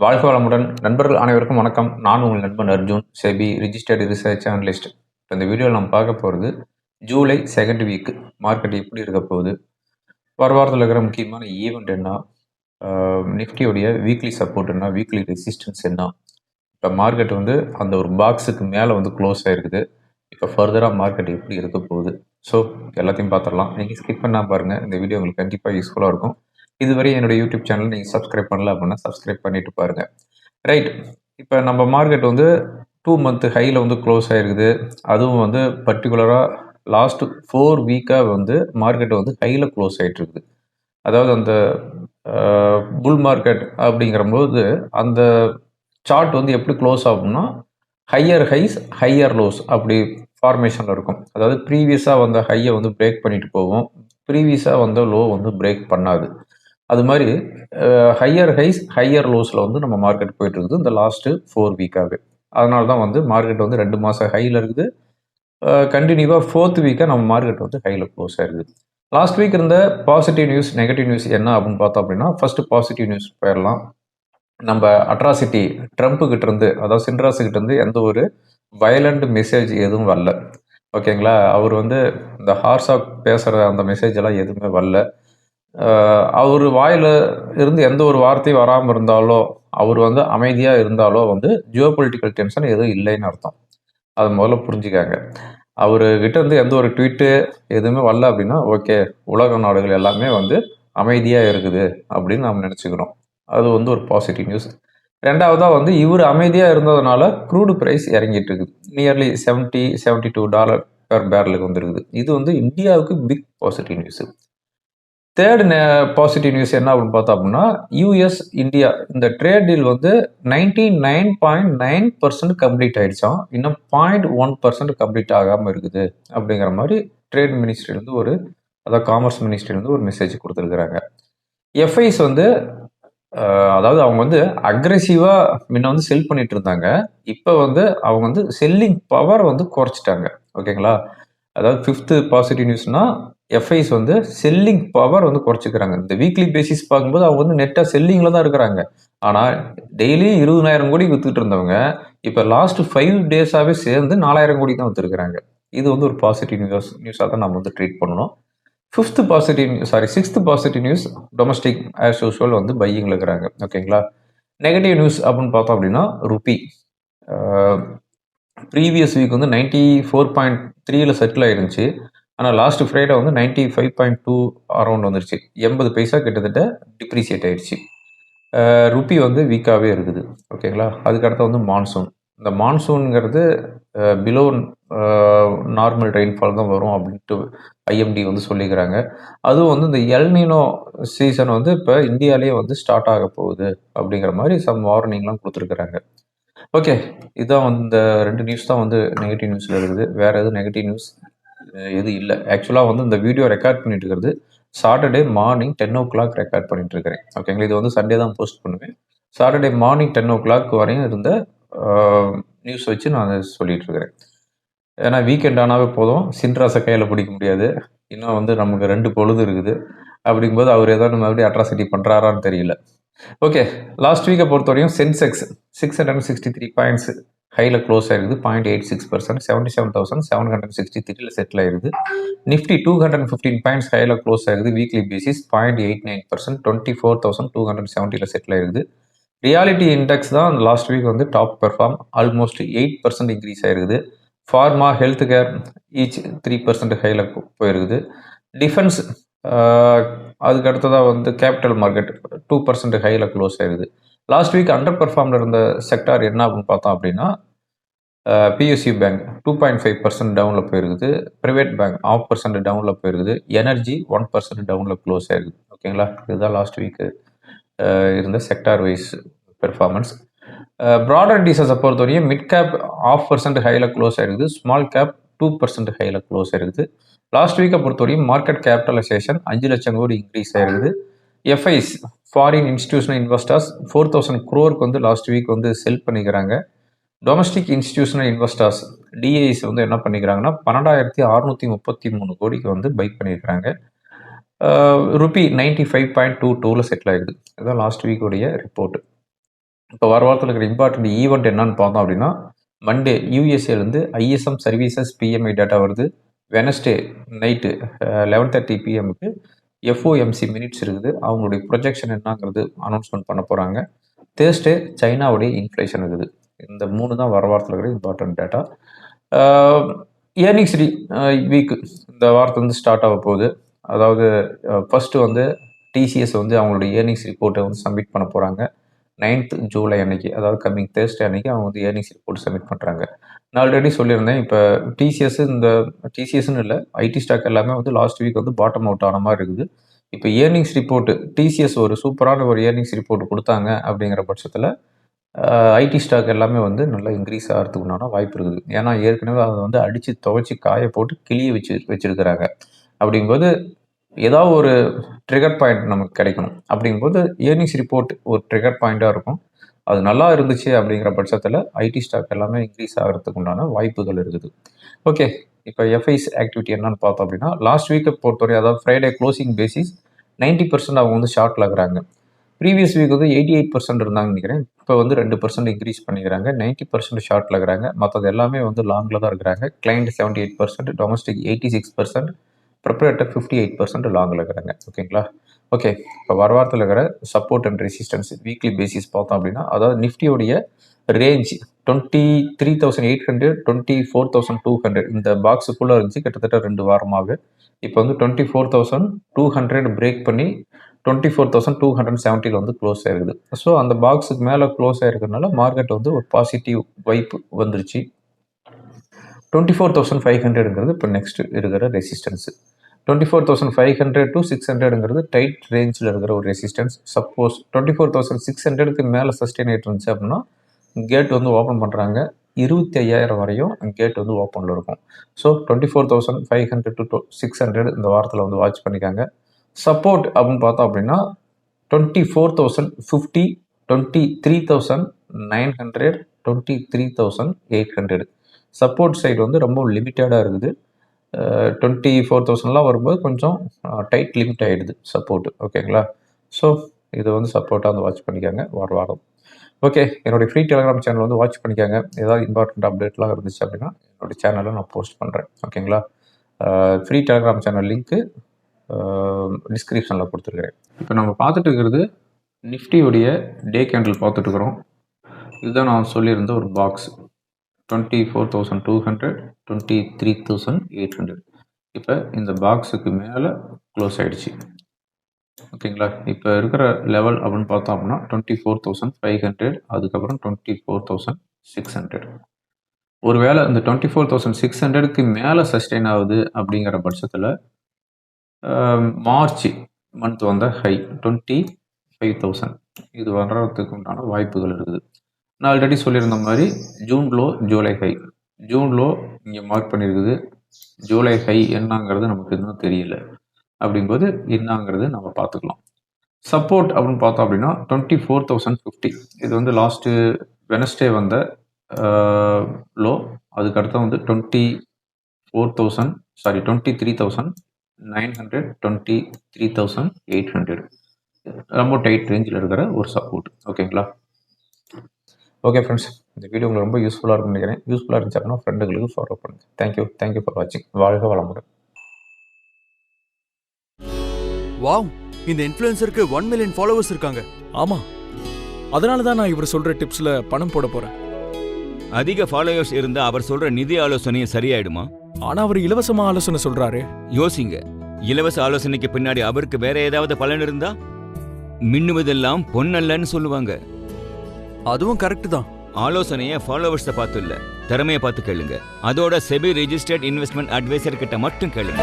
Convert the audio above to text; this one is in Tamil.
வாழ்க வளமுடன் நண்பர்கள் அனைவருக்கும் வணக்கம். நான் உங்கள் நண்பன் Arjun, SEBI registered research analyst. இந்த வீடியோவில் நம்ம பார்க்க போகிறது ஜூலை செகண்ட் வீக் மார்க்கெட் எப்படி இருக்க போகுது, வாரத்தில் இருக்கிற முக்கியமான ஈவெண்ட் என்ன, நிஃப்டியோடைய வீக்லி சப்போர்ட் என்ன, வீக்லி ரெசிஸ்டன்ஸ் என்ன. இப்போ மார்க்கெட் வந்து அந்த ஒரு பாக்ஸுக்கு மேலே வந்து க்ளோஸ் ஆகிருக்குது. இப்போ ஃபர்தராக மார்க்கெட் எப்படி இருக்க போகுது, ஸோ எல்லாத்தையும் பார்த்துடலாம். நீங்கள் ஸ்கிப் பண்ணால் பாருங்கள், இந்த வீடியோ உங்களுக்கு கண்டிப்பாக யூஸ்ஃபுல்லாக இருக்கும். இதுவரை என்னோட யூடியூப் சேனல் நீங்கள் சப்ஸ்கிரைப் பண்ணல அப்படின்னா சப்ஸ்கிரைப் பண்ணிட்டு பாருங்கள். ரைட், இப்போ நம்ம மார்க்கெட் வந்து 2 மந்த் ஹையில் வந்து க்ளோஸ் ஆகிருக்குது. அதுவும் வந்து பர்டிகுலராக லாஸ்ட்டு 4 வீக்காக வந்து மார்க்கெட் வந்து ஹையில் க்ளோஸ் ஆகிட்டு இருக்குது. அதாவது அந்த புல் மார்க்கெட் அப்படிங்கிறபோது அந்த சார்ட் வந்து எப்படி க்ளோஸ் ஆகும்னா ஹையர் ஹைஸ் ஹையர் லோஸ் அப்படி ஃபார்மேஷனில் இருக்கும். அதாவது ப்ரீவியஸாக வந்த ஹையை வந்து பிரேக் பண்ணிட்டு போகும், ப்ரீவியஸாக வந்த லோ வந்து பிரேக் பண்ணாது. அது மாதிரி ஹையர் ஹைஸ் ஹையர் லோஸில் வந்து நம்ம மார்க்கெட் போயிட்டு இருக்குது இந்த லாஸ்ட்டு 4 வீக்காகவே. அதனால தான் வந்து மார்க்கெட் வந்து 2 மாதம் ஹையில் இருக்குது. கண்டினியூவாக 4th வீக்காக நம்ம மார்க்கெட் வந்து ஹையில் க்ளோஸ் ஆகிருக்குது. லாஸ்ட் வீக் இருந்த பாசிட்டிவ் நியூஸ் நெகட்டிவ் நியூஸ் என்ன அப்படின்னு பார்த்தோம் அப்படின்னா, ஃபஸ்ட்டு பாசிட்டிவ் நியூஸ் போயிடலாம். நம்ம அட்ராசிட்டி ட்ரம்ப்பு கிட்ட இருந்து, அதாவது சின்ராசு கிட்ட இருந்து எந்த ஒரு வயலண்ட் மெசேஜ் எதுவும் வரல. ஓகேங்களா, அவர் வந்து இந்த ஹார்ஸாக பேசுகிற அந்த மெசேஜ் எல்லாம் எதுவுமே வரல. அவர் வாயில் இருந்து எந்த ஒரு வார்த்தையும் வராமல் இருந்தாலோ, அவர் வந்து அமைதியாக இருந்தாலோ வந்து ஜியோ பொலிட்டிக்கல் டென்ஷன் எதுவும் இல்லைன்னு அர்த்தம். அதை முதல்ல புரிஞ்சுக்காங்க. அவர்கிட்ட இருந்து எந்த ஒரு ட்வீட்டு எதுவுமே வரல அப்படின்னா ஓகே, உலக நாடுகள் எல்லாமே வந்து அமைதியாக இருக்குது அப்படின்னு நம்ம நினச்சிக்கிறோம். அது வந்து ஒரு பாசிட்டிவ் நியூஸ். ரெண்டாவதாக வந்து இவர் அமைதியாக இருந்ததுனால க்ரூடு ப்ரைஸ் இறங்கிட்டு இருக்குது. நியர்லி $72 பெர் பேரலுக்கு வந்துருக்குது. இது வந்து இந்தியாவுக்கு big positive news. Third positive news என்ன அப்படின்னு பார்த்தோம் அப்படின்னா, யூஎஸ் இந்தியா இந்த ட்ரேட் டீல் வந்து 99.9% கம்ப்ளீட் ஆயிடுச்சாம். இன்னும் 0.1% கம்ப்ளீட் ஆகாமல் இருக்குது அப்படிங்கிற மாதிரி ட்ரேட் மினிஸ்ட்ரிலேருந்து அதாவது காமர்ஸ் மினிஸ்ட்ரிலேருந்து ஒரு மெசேஜ் கொடுத்துருக்குறாங்க. எஃப்ஐஸ் வந்து அதாவது அவங்க வந்து அக்ரெசிவாக முன்ன வந்து செல் பண்ணிட்டு இருந்தாங்க. இப்போ வந்து அவங்க வந்து செல்லிங் பவர் வந்து குறைச்சிட்டாங்க. ஓகேங்களா, அதாவது 5th பாசிட்டிவ் நியூஸ்னா எஃப்ஐஸ் வந்து செல்லிங் பவர் வந்து குறைச்சிக்கிறாங்க. இந்த வீக்லி பேசிஸ் பார்க்கும்போது அவங்க வந்து நெட்டாக செல்லிங்கில் தான் இருக்கிறாங்க. ஆனால் டெய்லி 20,000 கோடி வித்துட்டு இருந்தவங்க இப்போ லாஸ்ட் 5 டேஸாகவே சேர்ந்து 4,000 கோடி தான் வித்துருக்குறாங்க. இது வந்து ஒரு பாசிட்டிவ் நியூஸாக தான் நம்ம வந்து ட்ரீட் பண்ணணும். 6th positive news domestic as usual வந்து பையிங்கில் இருக்கிறாங்க. ஓகேங்களா, நெகட்டிவ் நியூஸ் அப்படின்னு பார்த்தோம் அப்படின்னா ருப்பி ப்ரீவியஸ் வீக் வந்து 94.3ல் செட்டில் ஆயிருந்துச்சு. ஆனால் லாஸ்ட் ஃப்ரைடே வந்து 95.2 அரௌண்ட் வந்துருச்சு. 80 பைசா கிட்டத்தட்ட டிப்ரிசியேட் ஆயிடுச்சு. ருப்பி வந்து வீக்காகவே இருக்குது. ஓகேங்களா, அதுக்கடுத்து வந்து மான்சூன். இந்த மான்சூனுங்கிறது பிலோ நார்மல் ரெயின்ஃபால் தான் வரும் அப்படின்ட்டு ஐஎம்டி வந்து சொல்லிக்கிறாங்க. அதுவும் வந்து இந்த எல்னினோ சீசன் வந்து இப்போ இந்தியாவிலேயே வந்து ஸ்டார்ட் ஆக போகுது அப்படிங்கிற மாதிரி சம் வார்னிங்லாம் கொடுத்துருக்குறாங்க. ஓகே, இதுதான் வந்து இந்த 2 நியூஸ் தான் வந்து நெகட்டிவ் நியூஸில் இருக்குது. வேறு எதுவும் நெகட்டிவ் நியூஸ் எதுவும் இல்லை. ஆக்சுவலாக வந்து இந்த வீடியோ ரெக்கார்ட் பண்ணிட்டு இருக்கிறது சாட்டர்டே மார்னிங் 10 o'clock ரெக்கார்ட் பண்ணிட்டு இருக்கிறேன். ஓகேங்களா, இது வந்து சண்டே தான் போஸ்ட் பண்ணுவேன். சாட்டர்டே மார்னிங் 10 o'clock வரையும் இருந்த நியூஸ் வச்சு நான் சொல்லிட்டு இருக்கிறேன். ஏன்னா வீக்கெண்ட் ஆனாவே போதும், சின்ராசை கையில் பிடிக்க முடியாது. இன்னும் வந்து நமக்கு 2 பொழுது இருக்குது. அப்படிங்கும்போது அவர் ஏதாவது மறுபடியும் அட்ராசிட்டி பண்ணுறாரான்னு தெரியல. ஓகே, லாஸ்ட் வீக்கை பொறுத்தவரையும் சென்செக்ஸ் 663 பாயிண்ட்ஸ் ஹையில் க்ளோஸ் ஆகிருக்குது. 0.86%, 77,763ல் செட்டில் ஆகிருக்குது. நிஃப்டி 215 பாயிண்ட்ஸ் ஹையில் க்ளோஸ் ஆகிருக்குது. வீக்லி பேசிஸ் 0.89%, 24,270ல் செட்டில் ஆகிருக்குது. ரியாலிட்டி இண்டெக்ஸ் தான் லாஸ்ட் வீக் வந்து டாப் பெர்ஃபார்ம், ஆல்மோஸ்ட் 8% இன்க்ரீஸ் ஆகிருக்குது. ஃபார்மா ஹெல்த் கேர் ஈச் 3% ஹையில் போயிருக்குது. டிஃபென்ஸ் அதுக்கு அடுத்ததாக வந்து கேபிட்டல் மார்க்கெட் 2% ஹையில் க்ளோஸ் ஆகிருக்குது. லாஸ்ட் வீக் அண்டர் பெர்ஃபார்மில் இருந்த செக்டார் என்ன அப்படின்னு பார்த்தோம் அப்படின்னா, பிஎஸ்யூ பேங்க் 2.5% டவுனில் போயிருக்குது. ப்ரைவேட் பேங்க் 0.5% டவுனில் போயிருக்குது. எனர்ஜி 1% டவுனில் க்ளோஸ் ஆகிருக்குது. ஓகேங்களா, இதுதான் லாஸ்ட் வீக்கு இருந்த செக்டார் வைஸ் பெர்ஃபார்மன்ஸ். ப்ராடர் டீசஸை பொறுத்தவரையும் மிட் கேப் 0.5% ஹையில் க்ளோஸ் ஆகிருக்குது. ஸ்மால் கேப் 2% ஹையில் க்ளோஸ் ஆகிருக்குது. லாஸ்ட் வீக்கை பொறுத்தவரையும் மார்க்கெட் கேபிட்டலைசேஷன் 5 லட்சம் கோடி இன்க்ரீஸ் ஆகிருக்குது. FIs foreign institutional investors 4,000 crore வந்து லாஸ்ட் வீக் வந்து செல் பண்ணிக்கிறாங்க. டொமஸ்டிக் இன்ஸ்டிடியூஷனல் இன்வெஸ்டர்ஸ் டிஐஸ் வந்து என்ன பண்ணிக்கிறாங்கன்னா 12,633 கோடிக்கு வந்து பை பண்ணியிருக்கிறாங்க. ருப்பி 95.22ல் செட்டில் ஆகிடுது. இதுதான் லாஸ்ட் வீக்குடைய ரிப்போர்ட். இப்போ வர வாரத்தில் இருக்கிற இம்பார்ட்டன்ட் ஈவெண்ட் என்னன்னு பார்த்தோம் அப்படின்னா, மண்டே யுஎஸ்ஏலேருந்து ஐஎஸ்எம் சர்வீசஸ் பிஎம்ஐ டேட்டா வருது. வெனஸ்டே நைட்டு 11:30 பிஎம்க்கு எஃப்ஓஎம்சி மினிட்ஸ் இருக்குது. அவங்களுடைய ப்ரொஜெக்ஷன் என்னங்கிறது அனௌன்ஸ்மெண்ட் பண்ண போகிறாங்க. தேர்ஸ்டே சைனாவுடைய இன்ஃப்ளேஷன் இருக்குது. இந்த 3 தான் வர வாரத்தில் இருக்கிற இம்பார்ட்டன்ட் டேட்டா. ஏர்னிங்ஸ் வீக் இந்த வாரத்துலேருந்து ஸ்டார்ட் ஆக போகுது. அதாவது ஃபஸ்ட்டு வந்து டிசிஎஸ் வந்து அவங்களுடைய ஏர்னிங்ஸ் ரிப்போர்ட்டை வந்து சப்மிட் பண்ண போகிறாங்க. 9th ஜூலை அன்னைக்கு, அதாவது கம்மிங் தேர்ஸ்டே அன்னைக்கு அவங்க வந்து ஏர்னிங்ஸ் ரிப்போர்ட் சப்மிட் பண்ணுறாங்க. நான் ஆல்ரெடி சொல்லியிருந்தேன், இப்போ டிசிஎஸ்ன்னு இல்லை, ஐடி ஸ்டாக் எல்லாமே வந்து லாஸ்ட் வீக் வந்து பாட்டம் அவுட் ஆன மாதிரி இருக்குது. இப்போ ஏர்னிங்ஸ் ரிப்போர்ட்டு டிசிஎஸ் ஒரு சூப்பரான ஒரு ஏர்னிங்ஸ் ரிப்போர்ட் கொடுத்தாங்க அப்படிங்கிற பட்சத்தில் ஐடி ஸ்டாக் எல்லாமே வந்து நல்லா இன்க்ரீஸ் ஆகிறதுக்கு உண்டான வாய்ப்பு இருக்குது. ஏன்னா ஏற்கனவே அதை வந்து அடித்து துவைச்சி காய போட்டு கிளிய வச்சிருக்கிறாங்க. அப்படிங்கும்போது ஏதாவது ஒரு ட்ரிகர் பாயிண்ட் நமக்கு கிடைக்கணும். அப்படிங்கும்போது ஏர்னிங்ஸ் ரிப்போர்ட் ஒரு ட்ரிகர் பாயிண்ட்டாக இருக்கும். அது நல்லா இருந்துச்சு அப்படிங்கிற பட்சத்தில் ஐடி ஸ்டாக் எல்லாமே இன்க்ரீஸ் ஆகிறதுக்கு உண்டான வாய்ப்புகள் இருக்குது. ஓகே, இப்போ எஃப்ஐஸ் ஆக்டிவிட்டி என்னன்னு பார்த்தோம் அப்படின்னா, லாஸ்ட் வீக்கை பொறுத்தவரை, அதாவது ஃப்ரைடே க்ளோசிங் பேசிஸ் 90% அவங்க வந்து ஷார்ட்டில் இருக்கிறாங்க. ப்ரீவியஸ் வீக் வந்து 88% இருந்தாங்கன்னு நினைக்கிறேன். இப்போ வந்து 2% இன்க்ரீஸ் பண்ணிக்கிறாங்க. 90% ஷார்ட்டில் இருக்கிறாங்க. மற்றது எல்லாமே வந்து லாங்கில் தான் இருக்கிறாங்க. கிளைண்ட் 78%, டொமஸ்டிக் 86%, ப்ரிப்பரேட்டர் 58% லாங்கில் இருக்கிறாங்க. ஓகேங்களா? ஓகே, இப்போ வர வாரத்தில் இருக்கிற support and resistance weekly basis பார்த்தோம் அப்படின்னா, அதாவது நிஃப்டியோடைய ரேஞ்ச் 23,800 24,200 இந்த பாக்ஸுக்குள்ளே இருந்துச்சு கிட்டத்தட்ட 2 வாரமாகவே. இப்போ வந்து 24,200 பிரேக் பண்ணி 24,270 வந்து க்ளோஸ் ஆயிருக்குது. ஸோ அந்த பாக்ஸுக்கு மேலே க்ளோஸ் ஆயிருக்கிறதுனால மார்க்கெட் வந்து ஒரு பாசிட்டிவ் வைப் வந்துருச்சு. 24,500ங்கிறது இப்போ நெக்ஸ்ட் இருக்கிற ரெசிஸ்டன்ஸு. 24,500 to 600ங்கிறது டைட் ரேஞ்சில் இருக்கிற ஒரு ரெசிஸ்டன்ஸ். சப்போஸ் 24,600க்கு மேலே சஸ்டெயின் ஆகிட்டு இருந்துச்சு அப்படின்னா கேட் வந்து ஓப்பன் பண்ணுறாங்க. 25,000 வரையும் கேட் வந்து ஓப்பனில் இருக்கும். ஸோ 24,500 to 600 இந்த வாரத்தில் வந்து வாட்ச் பண்ணிக்காங்க. சப்போர்ட் அப்படின்னு பார்த்தோம் அப்படின்னா 24,050, 23,900, 23,800. சப்போர்ட் சைடு வந்து ரொம்ப லிமிட்டடாக இருக்குது. 24,000லாம் வரும்போது கொஞ்சம் டைட் லிமிட் ஆகிடுது சப்போர்ட். ஓகேங்களா? ஸோ இது வந்து சப்போர்ட்டாக வந்து வாட்ச் பண்ணிக்காங்க வாரம். ஓகே, என்னுடைய ஃப்ரீ டெலிகிராம் சேனல் வந்து வாட்ச் பண்ணிக்காங்க. ஏதாவது இம்பார்ட்டண்ட் அப்டேட்லாம் இருந்துச்சு அப்படின்னா என்னுடைய சேனலில் நான் போஸ்ட் பண்ணுறேன். ஓகேங்களா? ஃப்ரீ டெலிகிராம் சேனல் லிங்க்கு டிஸ்கிரிப்ஷனில் கொடுத்துருக்கிறேன். இப்போ நம்ம பார்த்துட்டு இருக்கிறது நிஃப்டியோடைய டே கேண்டில் பார்த்துட்டு இருக்கிறோம். இதுதான் நான் சொல்லியிருந்த ஒரு பாக்ஸ் 24,200, 23,800. இப்போ இந்த பாக்ஸுக்கு மேலே க்ளோஸ் ஆகிடுச்சு. ஓகேங்களா? இப்போ இருக்கிற லெவல் அப்படின்னு பார்த்தோம் அப்படின்னா 24,500, அதுக்கப்புறம் 24,600. ஒருவேளை இந்த 24,600க்கு மேலே சஸ்டெயின் ஆகுது அப்படிங்கிற பட்சத்தில் மார்ச் மந்த் வந்த ஹை 25,000 இது வர்றதுக்கு உண்டான வாய்ப்புகள் இருக்குது. நான் ஆல்ரெடி சொல்லியிருந்த மாதிரி June low July high. June low இங்கே மார்க் பண்ணியிருக்குது. ஜூலை ஹை என்னங்கிறது நமக்கு இன்னும் தெரியல. அப்படிங்கும்போது என்னங்கிறது நம்ம பார்த்துக்கலாம். சப்போர்ட் அப்படின்னு பார்த்தோம் அப்படின்னா 24,050. இது வந்து லாஸ்ட்டு வெனஸ்டே வந்த லோ. அதுக்கடுத்து வந்து 23,900, 23,800 ரொம்ப டைட் ரேஞ்சில் இருக்கிற ஒரு சப்போர்ட். ஓகேங்களா? ஓகே ஃப்ரெண்ட்ஸ், இந்த வீடியோ உங்களுக்கு ரொம்ப யூஸ்ஃபுல்லாக இருக்கும்னு நினைக்கிறேன். யூஸ்ஃபுல்லாக இருந்துச்சு அப்படின்னா ஃப்ரெண்டுகளுக்கு ஃபாலோ பண்ணுங்கள். தேங்க்யூ ஃபார் வாட்சிங். வாழ்க வளமுடன். வாவ், இந்த இன்ஃப்ளூயன்சருக்கு 1 மில்லியன் ஃபாலோவர்ஸ் இருக்காங்க. ஆமா, அதனால தான் நான் இவர் சொல்ற டிப்ஸ்ல பணம் போட போறேன். அதிக ஃபாலோவர்ஸ் இருந்தா அவர் சொல்ற நிதி ஆலோசனையும் சரியாயிடுமா? ஆனா அவர் இலவசமா ஆலோசனை சொல்றாரு. யோசிங்க, இலவச ஆலோசனைக்கு பின்னாடி அவருக்கு வேற ஏதாவது பலன் இருந்தா? மின்னுவதெல்லாம் பொன்னல்லன்னு சொல்லுவாங்க. அதுவும் கரெக்ட் தான். ஆலோசனைய ஃபாலோவர்ஸை பார்த்து இல்ல, திறமையை பார்த்து கேளுங்க. அதோட செபி ரெஜிஸ்டர்ட் இன்வெஸ்ட்மெண்ட் அட்வைசர் கிட்ட மட்டும் கேளுங்க.